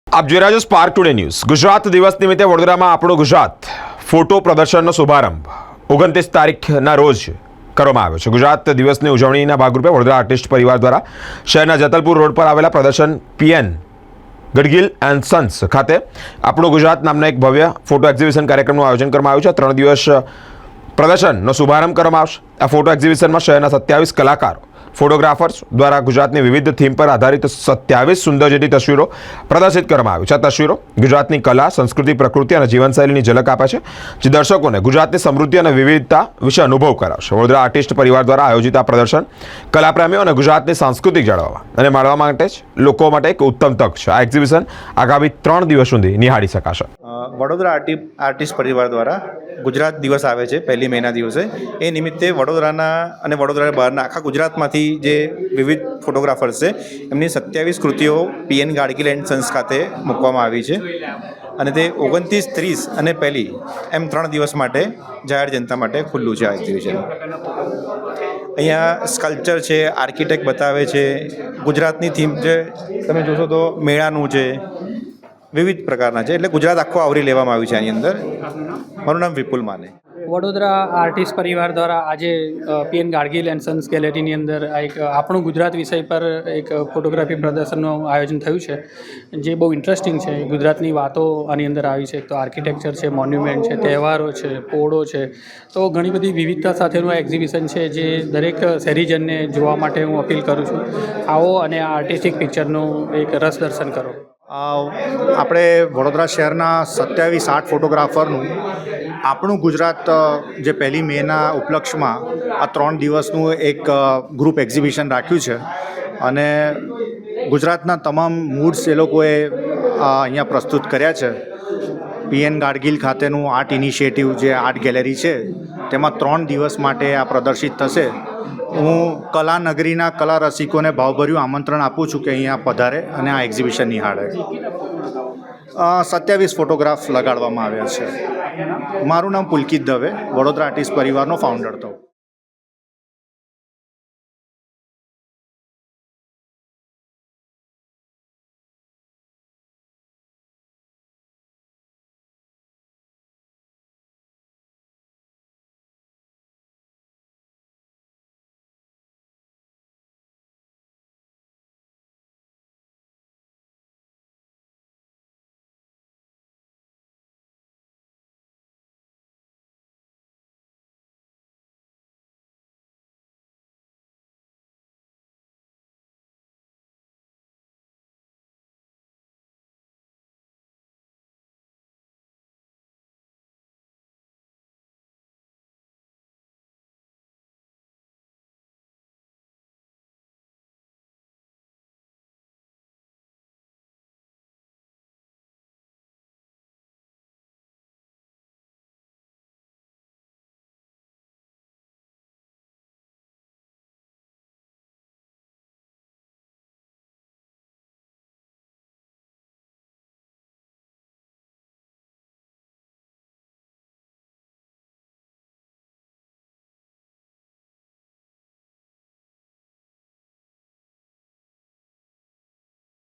આપ જોઈ રહ્યા છો સ્પાર્ક ટુડે ન્યૂઝ। ગુજરાત દિવસ નિમિત્તે વડોદરામાં આપણું ગુજરાત ફોટો પ્રદર્શનનો શુભારંભ 29 તારીખના રોજ કરવામાં આવ્યો છે। ગુજરાત દિવસની ઉજવણીના ભાગરૂપે વડોદરા આર્ટિસ્ટ પરિવાર દ્વારા શહેરના જતલપુર રોડ પર આવેલા પ્રદર્શન પીએન ગડગિલ એન્ડ સન્સ ખાતે આપણું ગુજરાત નામના એક ભવ્ય ફોટો એક્ઝિબિશન કાર્યક્રમનું આયોજન કરવામાં આવ્યું છે। 3 દિવસ પ્રદર્શનનો શુભારંભ કરવામાં આવશે। આ ફોટો એક્ઝિબિશનમાં શહેરના 27 કલાકારો ફોટોગ્રાફર્સ દ્વારા ગુજરાતની વિવિધ થીમ પર આધારિત 27 સુંદર જેટલી તસવીરો પ્રદર્શિત કરવામાં આવી છે। આ તસવીરો ગુજરાતની કલા, સંસ્કૃતિ, પ્રકૃતિ અને જીવનશૈલીની ઝલક આપે છે, જે દર્શકોને ગુજરાતની સમૃદ્ધિ અને વિવિધતા વિશે અનુભવ કરાવશે। વડોદરા આર્ટિસ્ટ પરિવાર દ્વારા આયોજિત આ પ્રદર્શન કલાપ્રેમીઓ અને ગુજરાતની સાંસ્કૃતિક જાળવવા અને માણવા માટે જ લોકો માટે એક ઉત્તમ તક છે। આ એક્ઝિબિશન આગામી 3 દિવસ સુધી નિહાળી શકાશે। વડોદરા આર્ટિસ્ટ પરિવાર દ્વારા ગુજરાત દિવસ આવે છે 1 મેના દિવસે। એ નિમિત્તે વડોદરાના અને વડોદરા બહારના આખા ગુજરાતમાંથી જે વિવિધ ફોટોગ્રાફર્સ છે એમની 27 કૃતિઓ પીએન ગાડગિલ એન્ડ સન્સ ખાતે મૂકવામાં આવી છે અને તે 29, 30 અને 1 એમ 3 દિવસ માટે જાહેર જનતા માટે ખુલ્લું છે આ એક્ઝિબિશન। અહીંયા સ્કલ્પચર છે, આર્કિટેક્ટ બતાવે છે, ગુજરાતની થીમ છે, તમે જોશો તો મેળાનું છે, વિવિધ પ્રકારના છે, એટલે ગુજરાત આખું આવરી લેવામાં આવ્યું છે આની અંદર। મારું નામ વિપુલ માને। વડોદરા આર્ટિસ્ટ પરિવાર દ્વારા આજે પીએન ગાડગિલ એન્ડ સન્સ ગેલેરીની અંદર એક આપણું ગુજરાત વિષય પર એક ફોટોગ્રાફી પ્રદર્શનનું આયોજન થયું છે, જે બહુ ઇન્ટરેસ્ટિંગ છે। ગુજરાતની વાતો આની અંદર આવી છે, તો આર્કિટેક્ચર છે, મોન્યુમેન્ટ છે, તહેવારો છે, પોળો છે, તો ઘણી બધી વિવિધતા સાથેનું આ એક્ઝિબિશન છે, જે દરેક શહેરીજનને જોવા માટે હું અપીલ કરું છું। આવો અને આ આર્ટિસ્ટિક પિક્ચરનું એક રસ દર્શન કરો। આપણે વડોદરા શહેરના 27-8 ફોટોગ્રાફરનું આપણું ગુજરાત જે 1 મેના ઉપલક્ષમાં આ 3 દિવસનું એક ગ્રુપ એક્ઝિબિશન રાખ્યું છે અને ગુજરાતના તમામ મૂડ્સ એ લોકોએ અહીંયા પ્રસ્તુત કર્યા છે। પીએન ગાડગિલ ખાતેનું આર્ટ ઇનિશિયેટિવ જે આર્ટ ગેલેરી છે તેમાં 3 દિવસ માટે આ પ્રદર્શિત થશે। હું કલા નગરીના કલા રસિકોને ભાવભર્યું આમંત્રણ આપું છું કે અહીંયા પધારે અને આ એક્ઝિબિશન નિહાળે। 27 ફોટોગ્રાફ લગાડવામાં આવ્યા છે। મારું નામ પુલકિત દવે, વડોદરા આર્ટિસ્ટ પરિવારનો ફાઉન્ડર હતો।